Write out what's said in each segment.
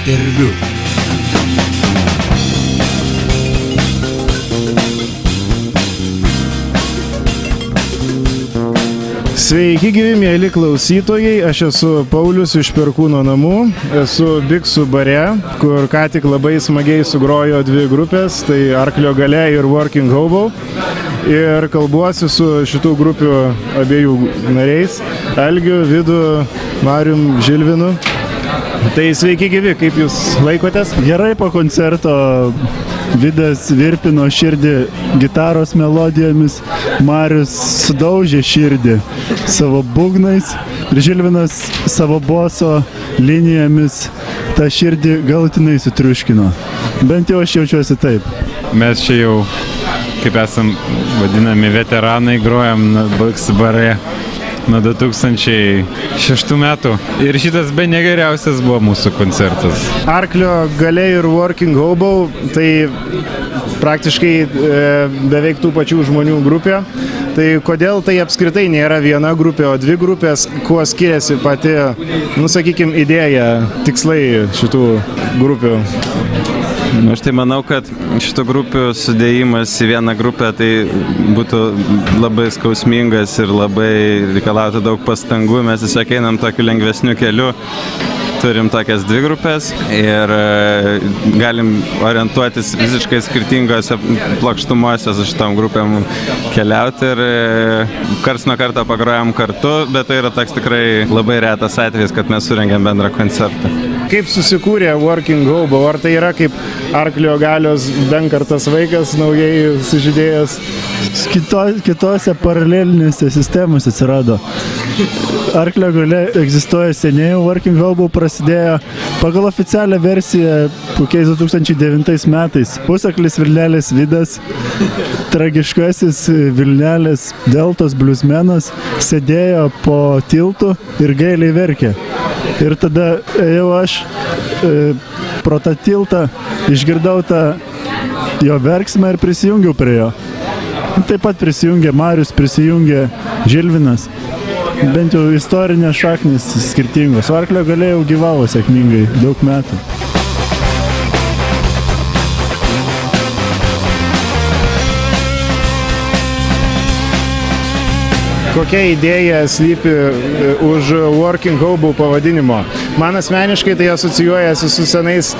Interviu. Sveiki gyvi, mėly klausytojai, aš esu Paulius iš Perkūno namų, esu Biksų bare, kur ką tik labai smagiai sugrojo dvi grupės, tai Arklio galia ir Working Hobo. Ir kalbuosi su šitų grupių abiejų nariais, Algiu, Vidu, Marium, Žilvinu. Tai sveiki gyvi, kaip jūs laikotės? Gerai, po koncerto Vidas virpino širdį gitaros melodijomis, Marius sudaužė širdį savo būgnais ir Žilvinas savo boso linijomis tą širdį galutinai sutriuškino. Bent jau aš jaučiuosi taip. Mes čia jau, kaip esam vadinami veteranai, grojam Biksų bare nuo 2006 metų. Ir šitas be negeriausias buvo mūsų koncertas. Arklio galia ir Working Hobo, tai praktiškai beveik tų pačių žmonių grupė. Tai kodėl tai apskritai nėra viena grupė, o dvi grupės, kuo skiriasi pati, sakykime, idėja, tikslai šitų grupių? Aš tai manau, kad šitų grupių sudėjimas į vieną grupę tai būtų labai skausmingas ir labai reikalautų daug pastangų. Mes tiesiog einam tokiu lengvesniu keliu. Turim tokias dvi grupės ir galim orientuotis visiškai skirtingose plokštumuose su šitom grupėm keliauti ir karts nuo karto pagrojam kartu, bet tai yra toks tikrai labai retas atvejis, kad mes surengėm bendrą koncertą. Kaip susikūrė Working Hobo? Ar tai yra kaip Arklio galios benkartas vaikas, naujai sužydėjęs? Kitose paralelinėse sistemose atsirado. Arklio galia egzistuoja seniai, Working Hobo prasidėjo pagal oficialią versiją kokiais 2009 metais. Pusaklis Vilnelės Vidas, tragiškasis Vilnelės Deltos bliuzmenas, sėdėjo po tiltu ir gailiai verkė. Ir tada ėjau aš pro tą tiltą, išgirdau tą jo verksmą ir prisijungiau prie jo. Taip pat prisijungė Marius, prisijungė Žilvinas. Bent jau istorinės šaknys skirtingos. Arklio galia jau gyvavo sėkmingai daug metų. Kokia idėja slypi už Working Hobo pavadinimo? Man asmeniškai tai asocijuojasi su senais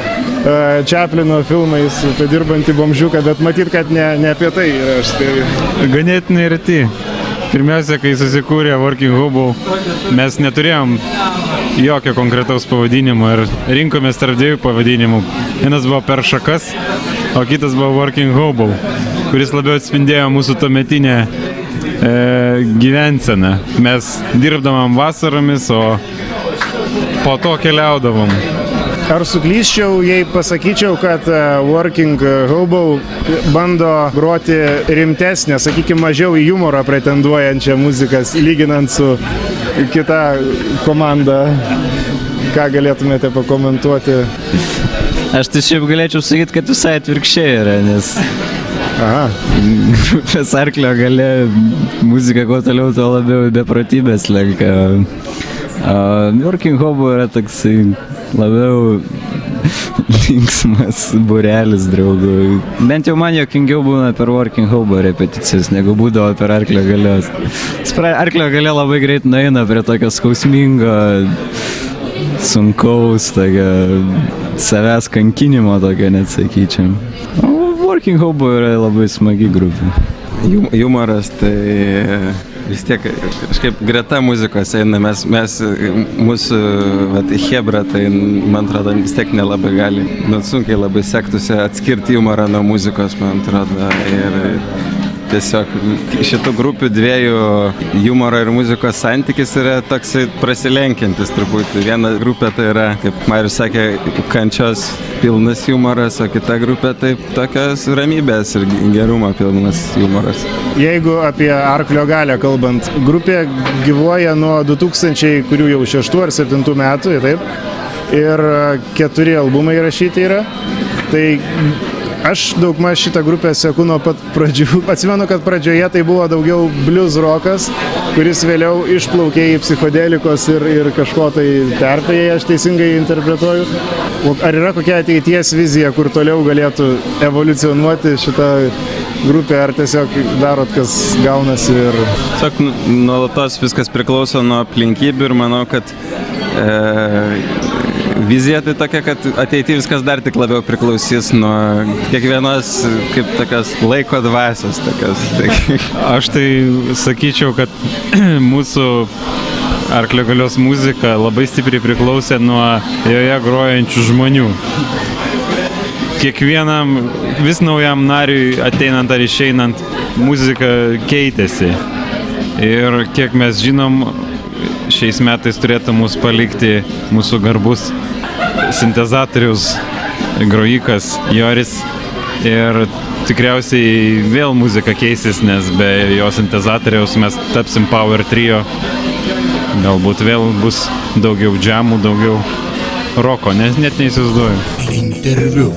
Chaplino filmais apie dirbantį bomžiuką, bet matyt, kad ne apie tai yra, aš spėju. Ganėtinai reti. Pirmiausia, kai susikūrė Working Hobo, mes neturėjom jokio konkretaus pavadinimo ir rinkomės tarp dviejų pavadinimų. Vienas buvo Per šakas, o kitas buvo Working Hobo, kuris labiau atspindėjo mūsų tuometinę gyvenseną. Mes dirbdavom vasaromis, o po to keliaudavom. Ar suklysčiau, jei pasakyčiau, kad Working Hobo bando groti rimtesnę, sakykime, mažiau į humorą pretenduojančią muziką, lyginant su kita komanda? Ką galėtumėte pakomentuoti? Aš tai šiaip galėčiau sakyti, kad visai atvirkščiai yra, nes grupės Arklio galia muzika kuo toliau, tuo labiau beprotybės lenka. Working Hobo yra toksai labiau linksmas būrelis draugų. Bent jau man juokingiau būna per Working Hobo repeticijas, negu būdavo per Arklio galios. Arklio galia labai greit nueina prie tokio skausmingo, sunkaus, tokio savęs kankinimo, tokio net sakyčiau. Working Hobo yra labai smagi grupė. Jumoras tai vis tiek kažkaip greta muzikos eina, mūsų chebra, tai man atrodo vis tiek nelabai gali, sunkiai labai sektųsi atskirti humorą nuo muzikos, man atrodo. Ir tiesiog šitų grupių dviejų humoro ir muzikos santykis yra toksai prasilenkiantis truputį. Viena grupė tai yra, kaip Marius sakė, kančios pilnas humoras, o kita grupė tai tokios ramybės ir gerumo pilnas humoras. Jeigu apie Arklio galią kalbant, grupė gyvuoja nuo 2000, kurių jau 6 ar 7 metų, taip? Ir 4 albumai įrašyti yra. Tai Aš daugmaž šitą grupę seku nuo pat pradžių. Atsimenu, kad pradžioje tai buvo daugiau blues rokas, kuris vėliau išplaukė į psichodelikos ir kažko tai terpėje, aš teisingai interpretuoju. Ar yra kokia ateities vizija, kur toliau galėtų evoliucionuoti šitą grupę, ar tiesiog darot, kas gaunasi ir... Tiesiog nuolatos viskas priklauso nuo aplinkybių ir manau, kad vizija tai tokia, kad ateityje viskas dar tik labiau priklausys nuo kiekvienos kaip tokios laiko dvasios. Aš tai sakyčiau, kad mūsų Arklio galios muzika labai stipriai priklausė nuo joje grojančių žmonių. Kiekvienam vis naujam nariui ateinant ar išeinant muzika keitėsi. Ir kiek mes žinom, šiais metais turėtų mus palikti mūsų garbus sintezatorius, grojikas Joris. Ir tikriausiai vėl muzika keisis, nes be jo sintezatoriaus mes tapsim Power Trio. Galbūt vėl bus daugiau džemų, daugiau roko, net neįsivaizduoju. Interviu.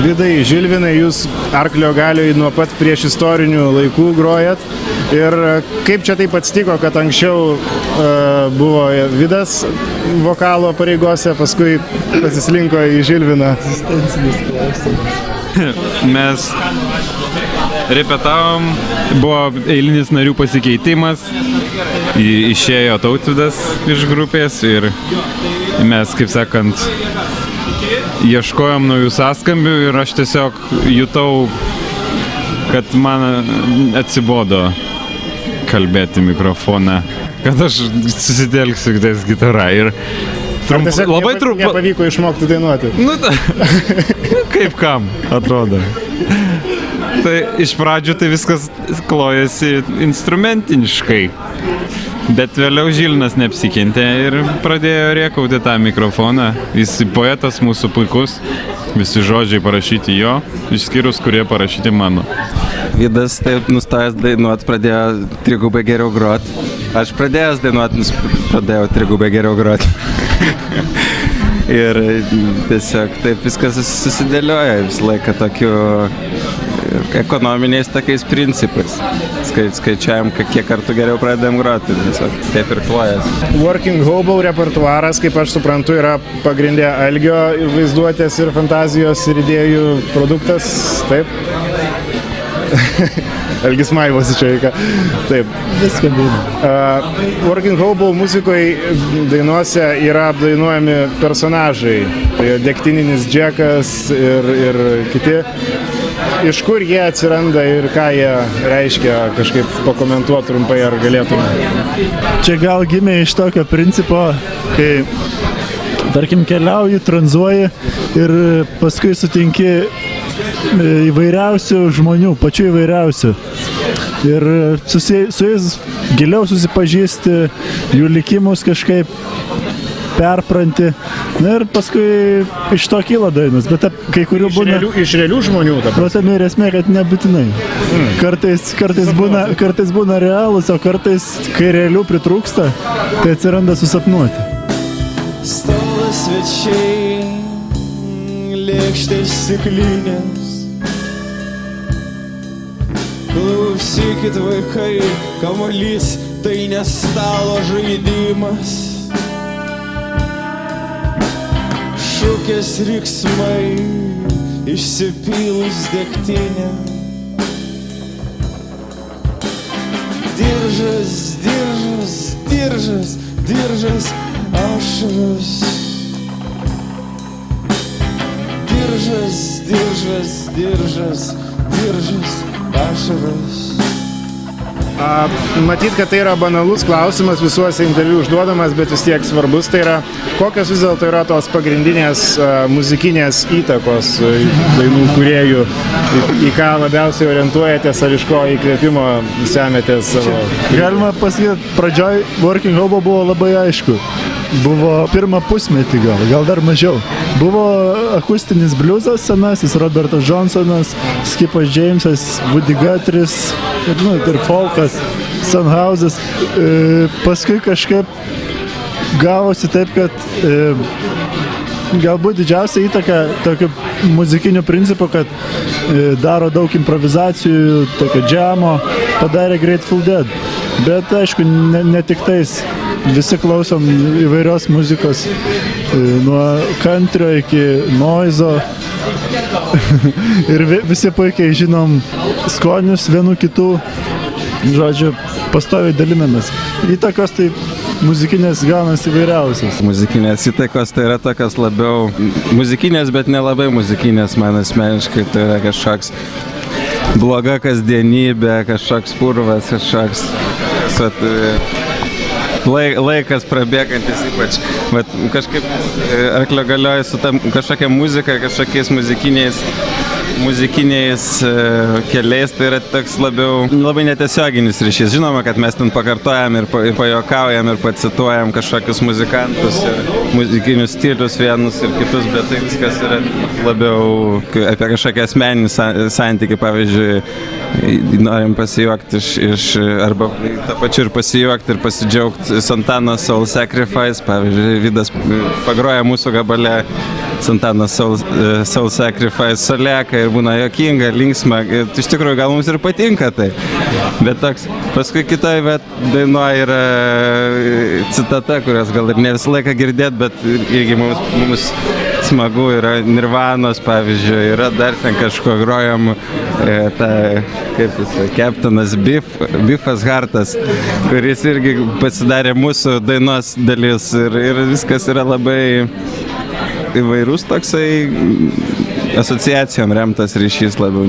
Vidai, Žilvinai, jūs Arklio galioj nuo pat prieš istorinių laikų grojat. Ir kaip čia taip atsitiko, kad anksčiau buvo Vidas vokalo pareigose, paskui pasislinko į Žilviną? Mes repetavom, buvo eilinis narių pasikeitimas, išėjo Tautvydas iš grupės ir mes, kaip sakant, ieškojom naujų sąskambių ir aš tiesiog jutau, kad man atsibodo kalbėti mikrofoną, kad aš susitelksiu ties gitarą ir labai trumpai nepavyko išmokti dainuoti. Kaip kam atrodo. Tai iš pradžių tai viskas klojasi instrumentiniškai. Bet vėliau Žilvinas neapsikentė ir pradėjo rėkauti tą mikrofoną. Jis poetas mūsų puikus, visi žodžiai parašyti jo, išskyrus kurie parašyti mano. Vidas taip nustojęs dainuot pradėjo trigubai geriau grot. Aš pradėjęs dainuot pradėjau trigubai geriau grot. Ir tiesiog taip viskas susidėlioja visą laiką tokiu ekonominiais tokiais principais. Skaičiavim, kiek kartų geriau pradedam groti, taip ir klojas. Working Hobo repertuaras, kaip aš suprantu, yra pagrindė Algio vaizduotės ir fantazijos ir idėjų produktas, taip? Algis maivosi čia, taip. Viską būna. Working Hobo muzikoje dainuose yra apdainuojami personažai. Tai Degtininis Džekas ir kiti. Iš kur jie atsiranda ir ką jie reiškia, kažkaip pakomentuoti trumpai, ar galėtume? Čia gal gimė iš tokio principo, kai, tarkim, keliauji, tranzuoji ir paskui sutinki įvairiausių žmonių, pačių įvairiausių. Ir su jais giliau susipažįsti, jų likimus kažkaip perpranti. Na ir paskui iš to kyla dainos, bet kai kurių būna... Iš realių žmonių dabar? Tam ir esmė, kad nebūtinai. Kartais būna realūs, o kartais, kai realių pritrūksta, tai atsiranda susapnuoti. Stalo svečiai, lėkštės stiklinės. Klausykit vaikai, kamuolys tai ne stalo žaidimas. Šukės riksmai, išsipylus degtinę. Diržas, diržas, diržas, diržas, ašaros. Diržas, diržas, diržas, diržas, ašaros. Matyt, kad tai yra banalus klausimas, visuose interviu užduodamas, bet vis tiek svarbus. Tai yra, kokios vis dėlto yra tos pagrindinės muzikinės įtakos dainų kūrėjų, į ką labiausiai orientuojatės ar iš ko įkvėpimo semiatės savo? Galima pasakyti, pradžioj Working Hobo buvo labai aišku. Buvo pirmą pusmetį gal dar mažiau. Buvo akustinis bliuzas senasis, Robertas Johnsonas, Skipas Jamesas, Woody Guthrie's ir folkas, Sunhouse'as. Paskui kažkaip gavosi taip, kad galbūt didžiausia įtaka tokiu muzikiniu principu, kad daro daug improvizacijų, tokio džemo, padarė Grateful Dead. Bet aišku, ne tik tais. Visi klausom įvairios muzikos, nuo country iki noizo ir visi puikiai žinom skonius vienų kitų, žodžiu, pastoviai dalinamės. Įtakos tai muzikinės gaunasi įvairiausias. Muzikinės įtakos tai yra tokios labiau muzikinės, bet nelabai muzikinės man asmeniškai, tai yra kažkoks bloga kasdienybė, kažkoks purvas, kažkoks laikas prabėgantis ypač, bet kažkaip Arklio galioja su tam kažkokia muzika, kažkokiais muzikiniais keliais, tai yra toks labai netiesioginis ryšys. Žinoma, kad mes ten pakartojam ir pajuokaujam ir pacituojam kažkokius muzikantus ir muzikinius stilius vienus ir kitus, bet tai viskas yra labiau apie kažkokią asmeninį santykį, pavyzdžiui, norim pasijuokti arba tą pačiu ir pasijuokti ir pasidžiaugti Santana Soul Sacrifice, pavyzdžiui, Vidas pagroja mūsų gabale Santana Soul Sacrifice soleka ir būna juokinga, linksma, iš tikrųjų gal mums ir patinka tai, bet toks, paskui kitoj dainuoja yra citata, kurios gal ir ne visą laiką girdėt, bet irgi mums smagu, yra Nirvanos, pavyzdžiui, yra dar ten kažko grojam, Captainas Biffas Hartas, kuris irgi pasidarė mūsų dainos dalis ir viskas yra labai įvairus toksai asociacijom remtas ryšys, labiau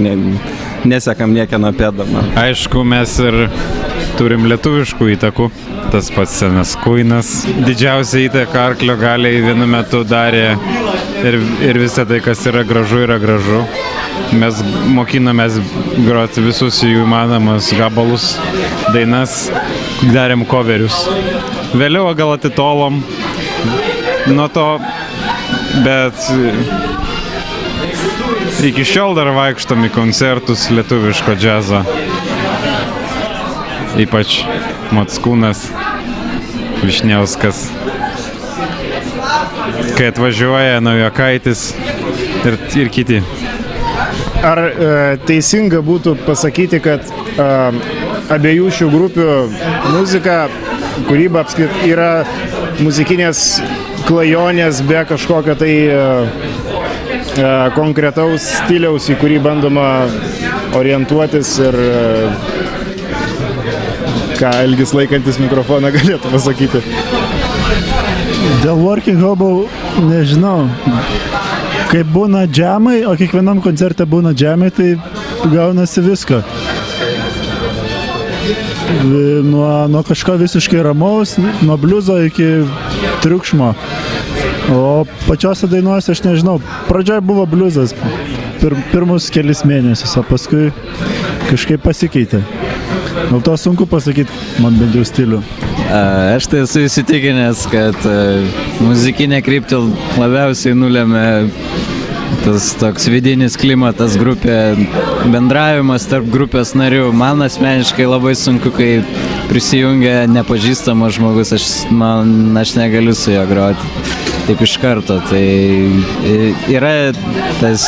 nesekam niekieno pėdama. Aišku, mes ir turim lietuviškų įtakų. Tas pats senas Queenas. Didžiausia įtaka Arklio galiai vienu metu darė ir visą tai, kas yra gražu. Mes mokinomės groti visus jų įmanomus gabalus, dainas, darėm coverius. Vėliau gal atitolom nuo to, bet iki šiol dar vaikštom į koncertus lietuviško džiazo. Ypač Mockūnas, Višniauskas. Kai atvažiuoja Naujokaitis ir kiti. Ar teisinga būtų pasakyti, kad abiejų šių grupių muzika, kūryba apskritai yra muzikinės klajonės be kažkokio tai konkretaus stiliaus, į kurį bandoma orientuotis ir ką Algis laikantis mikrofoną galėtų pasakyti? Dėl Working Hobo nežinau. Kai būna džemai, o kiekvienam koncerte būna džemai, tai gaunasi visko. Nuo kažko visiškai ramaus, nuo bliuzo iki triukšmo. O pačiose dainuose aš nežinau. Pradžioje buvo bliuzas pirmus kelis mėnesius, o paskui kažkaip pasikeitė. Dėl to sunku pasakyti, man bent jau stilių. Aš tai esu įsitikinęs, kad muzikinė kryptį labiausiai nulėmė tas toks vidinis klimatas, grupė, bendravimas tarp grupės narių. Man asmeniškai labai sunku, kai prisijungia nepažįstamas žmogus, aš negaliu su juo groti taip iš karto. Tai yra tas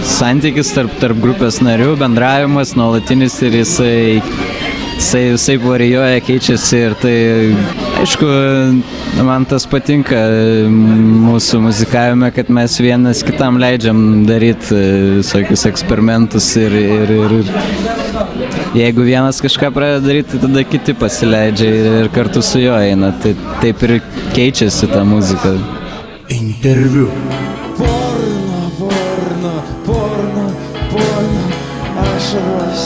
santykis tarp grupės narių, bendravimas nuolatinis ir jisai varijuoja, keičiasi ir tai, aišku, man tas patinka mūsų muzikavime, kad mes vienas kitam leidžiam daryti visokius eksperimentus ir jeigu vienas kažką pradeda daryti, tai tada kiti pasileidžia ir kartu su juo eina, tai taip ir keičiasi ta muzika. Interviu. Porno, ašaros.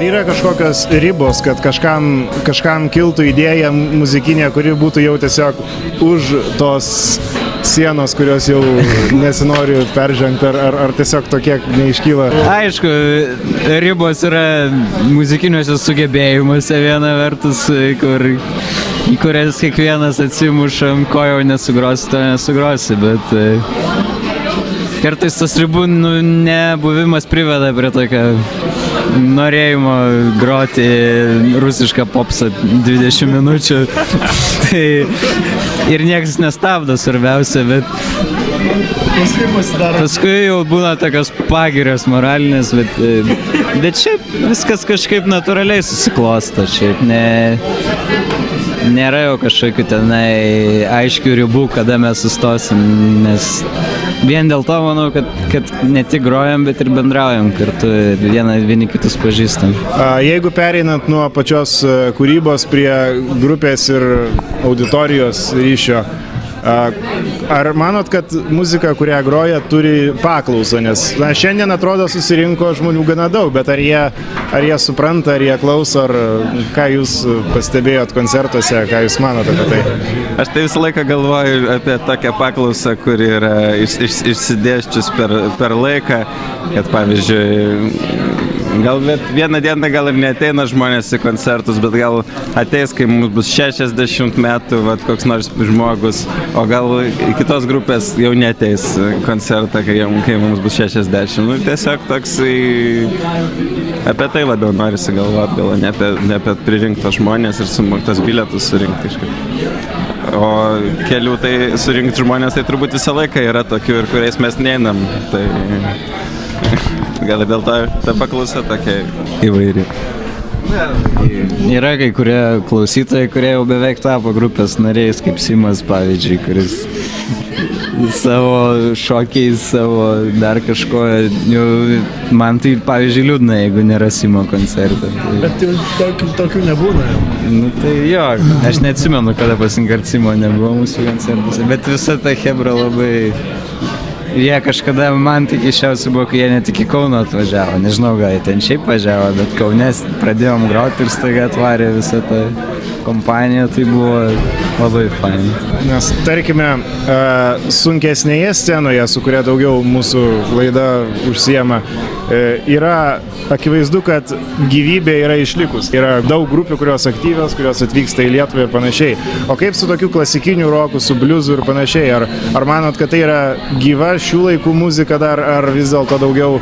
Ar yra kažkokios ribos, kad kažkam kiltų idėja muzikinė, kuri būtų jau tiesiog už tos sienos, kurios jau nesinori peržengti, ar tiesiog tokie neiškyla? Aišku, ribos yra muzikiniuose sugebėjimuose viena vertus, į kurias kiekvienas atsimušam, ko jau nesugrosi, to nesugrosi, bet kartais tas ribų nebuvimas priveda prie tokio norėjimo groti rusišką popsą 20 minučių. Tai ir niekas nestabdo, svarbiausia, bet paskui jau būna tokios pagirios moralinės, bet šiaip viskas kažkaip natūraliai susiklosto, šiaip nėra jau kažkokių tenai aiškių ribų, kada mes sustosim, nes vien dėl to manau, kad ne tik grojam, bet ir bendraujam kartu ir vieni kitus pažįstam. Jeigu pereinant nuo pačios kūrybos prie grupės ir auditorijos ryšio, ar manot, kad muzika, kurią groja, turi paklausą? Nes šiandien atrodo susirinko žmonių gana daug, bet ar jie supranta, ar jie klauso, ar ką jūs pastebėjot koncertuose, ką jūs manot apie tai? Aš tai visą laiką galvoju apie tokią paklausą, kuri yra išsidėsčius per laiką, kad pavyzdžiui, gal vieną dieną gal ir neateina žmonės į koncertus, bet gal ateis, kai mums bus 60 metų, koks nors žmogus, o gal kitos grupės jau neateis koncertą, kai mums bus 60. Tiesiog toks apie tai labiau norisi galvoti, gal ne apie pririnktos žmonės ir sumoktos bilietus surinkti kažkaip. O kelių tai surinkti žmonės, tai turbūt visą laiką yra tokių ir kuriais mes neinam. Tai gal dėl to ta paklausa tokia įvairi. Yra kai kurie klausytojai, kurie jau beveik tapo grupės nariais, kaip Simas, pavyzdžiui, kuris savo šokiais, savo dar kažko, man tai, pavyzdžiui, liūdna, jeigu nėra Simo koncertą. Bet tokių nebūna jau. Nu tai jo, aš neatsimenu, kada pasinkart Simo nebuvo mūsų koncertuose, bet visa ta chebra labai... Jie kažkada man tik iščiausiai buvo, kai jie ne tik į Kauną atvažiavo, nežinau, gal jie ten šiaip važiavo, bet Kaune pradėjom groti ir staiga atvarė visą tą kompaniją, tai buvo labai fain. Nes tarkime, sunkesnėje scenoje, su kuria daugiau mūsų laida užsiema, yra akivaizdu, kad gyvybė yra išlikus. Yra daug grupių, kurios aktyvios, kurios atvyksta į Lietuvą ir panašiai. O kaip su tokiu klasikiniu roku, su bliuzu ir panašiai? Ar manot, kad tai yra gyva šių laikų muzika dar, ar vis dėlto daugiau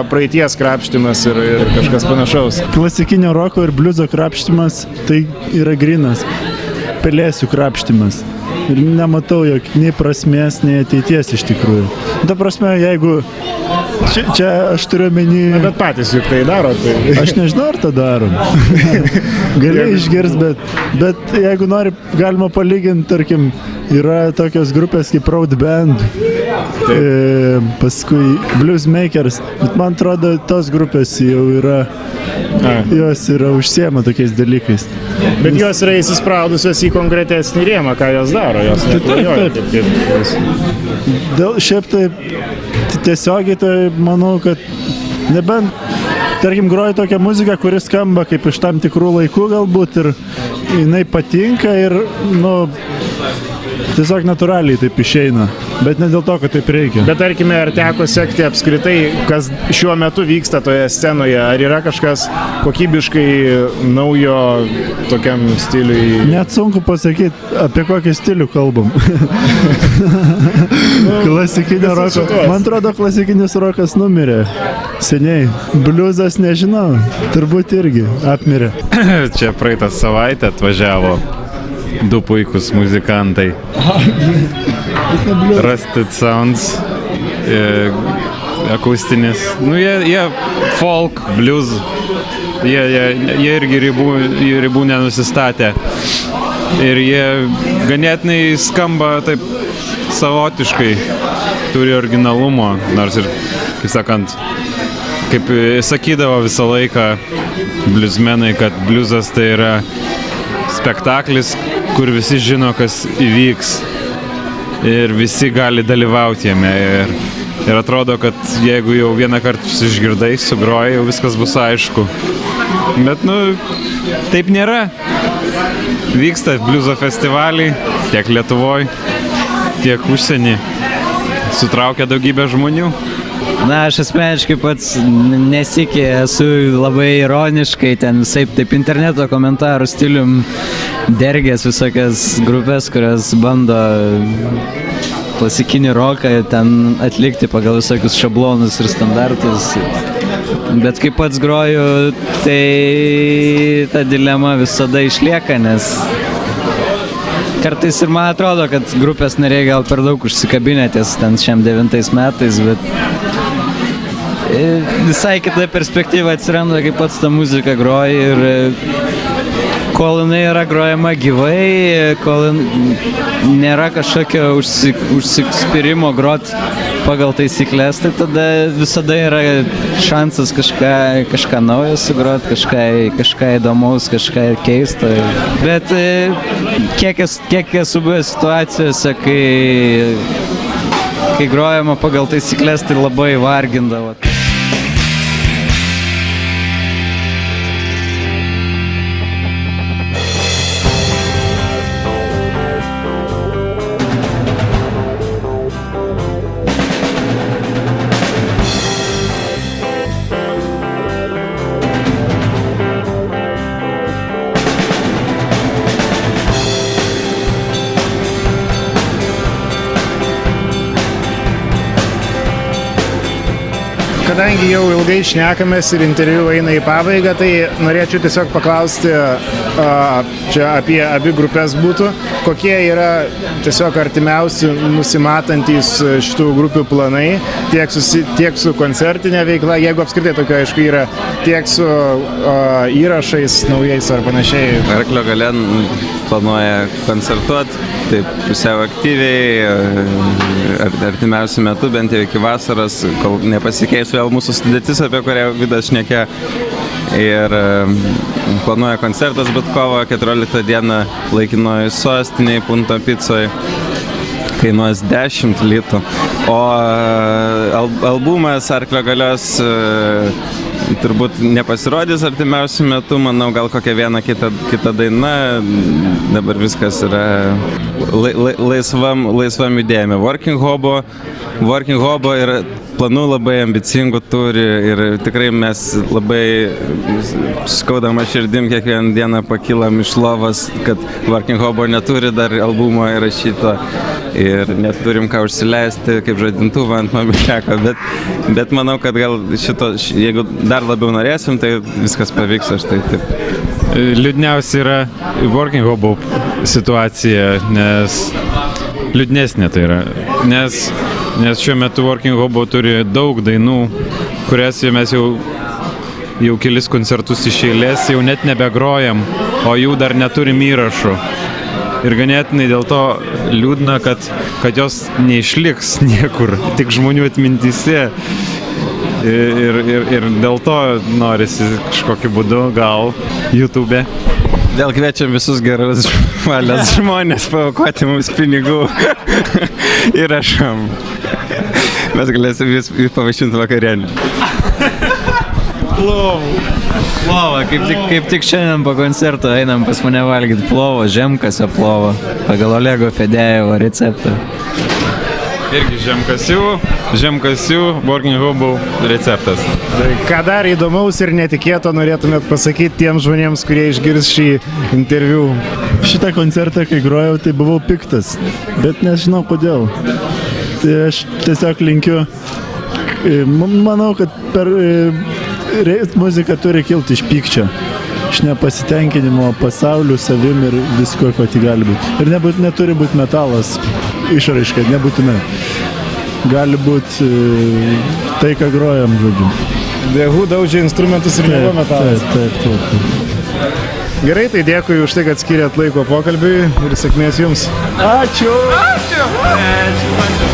praeities krapštimas ir kažkas panašaus? Klasikinio roko ir bliuzo krapštimas tai yra grynas pelėsių krapštimas. Ir nematau nei prasmės, nei ateities iš tikrųjų. Ta prasme, jeigu čia aš turiu omeny... Bet patys juk tai daro, tai... Aš nežinau, ar tą darom. Gali išgirst, bet jeigu nori, galima palyginti, tarkim, yra tokios grupės kaip Road Band, paskui Bluesmakers, bet man atrodo, tos grupės jau yra, jos yra užsiema tokiais dalykais. Bet jos yra įsispraudusios į konkretesnį rėmą, ką jos daro, jos neklajoja. Šiaip tai tiesiogiai tai manau, kad nebent, tarkim, groji tokią muziką, kuri skamba kaip iš tam tikrų laikų galbūt ir jinai patinka ir, tiesiog natūraliai taip išeina, bet ne dėl to, kad taip reikia. Bet tarkime, ar teko sekti apskritai, kas šiuo metu vyksta toje scenoje? Ar yra kažkas kokybiškai naujo tokiam stiliui? Net sunku pasakyti, apie kokį stilių kalbam. Klasikinio roko. Man atrodo, klasikinis rokas numirė seniai. Bliuzas nežinau, turbūt irgi apmirė. Čia praeitą savaitę atvažiavo du puikus muzikantai. Rusted Sounds, akustinis. Jie folk, blues, jie irgi ribų nenusistatė. Ir jie ganėtinai skamba taip savotiškai, turi originalumo, nors ir, kaip sakant, kaip sakydavo visą laiką bliuzmenai, kad bliuzas tai yra spektaklis, kur visi žino, kas įvyks ir visi gali dalyvauti jame. Ir Ir atrodo, kad jeigu jau vieną kartą išgirdai, sugroji, jau viskas bus aišku. Bet, taip nėra. Vyksta bliuzo festivaliai tiek Lietuvoje, tiek užsienį. Sutraukia daugybę žmonių. Na, aš asmeniškai pats nesikė, esu labai ironiškai ten visaip taip interneto komentarų stilium dergęs visokias grupės, kurios bando klasikinį roką ten atlikti pagal visokius šablonus ir standartus. Bet kai pats groju, tai ta dilema visada išlieka, nes kartais ir man atrodo, kad grupės nariai gal per daug užsikabinę ties ten šiam 9 metais, bet visai kita perspektyva atsiranda, kai pats tą muziką groji ir kol jinai yra grojama gyvai, kol nėra kažkokio užsispyrimo grot pagal taisyklės, tai tada visada yra šansas kažką naujo sugrot, kažką įdomaus, kažką keisto. Bet kiek esu buvęs situacijose, kai grojama pagal taisyklės, tai labai vargindavo. Kadangi jau ilgai šnekamės ir interviu eina į pabaigą, tai norėčiau tiesiog paklausti, čia apie abi grupės būtų, kokie yra tiesiog artimiausi nusimatantys šitų grupių planai, tiek su koncertinė veikla, jeigu apskritai tokio, aišku, yra, tiek su įrašais naujais ar panašiai. Arklio Galia planuoja koncertuoti, taip pusiau aktyviai, artimiausiu metu, bent jau iki vasaros, kol nepasikeis vėl mūsų sudėtis, apie kurią Vidas šnekė. Ir planuoja koncertas, bet kovo 14 dieną laikinoje sostinėje Punto Picoje kainuos 10 litų. O albumas Arklio Galios turbūt nepasirodys artimiausiu metu, manau, gal kokia viena kita daina. Dabar viskas yra laisvam judėjime. Working Hobo ir planų labai ambicingų turi ir tikrai mes labai skaudama širdim kiekvieną dieną pakylam iš lovos, kad Working Hobo neturi dar albumo įrašyto ir neturim ką užsileisti kaip žadintuvą ant mobiliako, bet manau, kad gal jeigu dar labiau norėsim, tai viskas pavyks, aš tai taip. Liūdniausia yra Working Hobo situacija, nes liūdnesnė tai yra, nes šiuo metu Working Hobo turi daug dainų, kurias mes jau kelis koncertus iš eilės jau net nebegrojam, o jų dar neturim įrašų. Ir ganėtinai dėl to liūdna, kad jos neišliks niekur, tik žmonių atmintyse. Ir dėl to norisi kažkokiu būdu, gal YouTube. Dėl kviečiam visus gerus valios žmonės paaukoti mums pinigų įrašam. Mes galėsim jūs pavaišinti vakarienį. Plovą, kaip tik šiandien po koncerto einam pas mane valgyti plovo, žemkasio plovo, pagal Olego Fedejevo receptą. Irgi žemkasių Working Hobo receptas. Ką dar įdomaus ir netikėto norėtumėt pasakyti tiems žmonėms, kurie išgirs šį interviu? Šitą koncertą, kai grojau, tai buvau piktas, bet nežinau kodėl. Tai aš tiesiog linkiu, manau, kad muzika turi kilti iš pykčio, iš nepasitenkinimo pasauliu, savim ir visko, ko tik gali būti. Ir neturi būti metalas išraiška, nebūtinai. Gali būti tai, ką grojam, žodžiu. The Who daužė instrumentus ir nebuvo metalas. Taip. Gerai, tai dėkui už tai, kad skyrėt laiko pokalbiui ir sėkmės jums. Ačiū! Ačiū!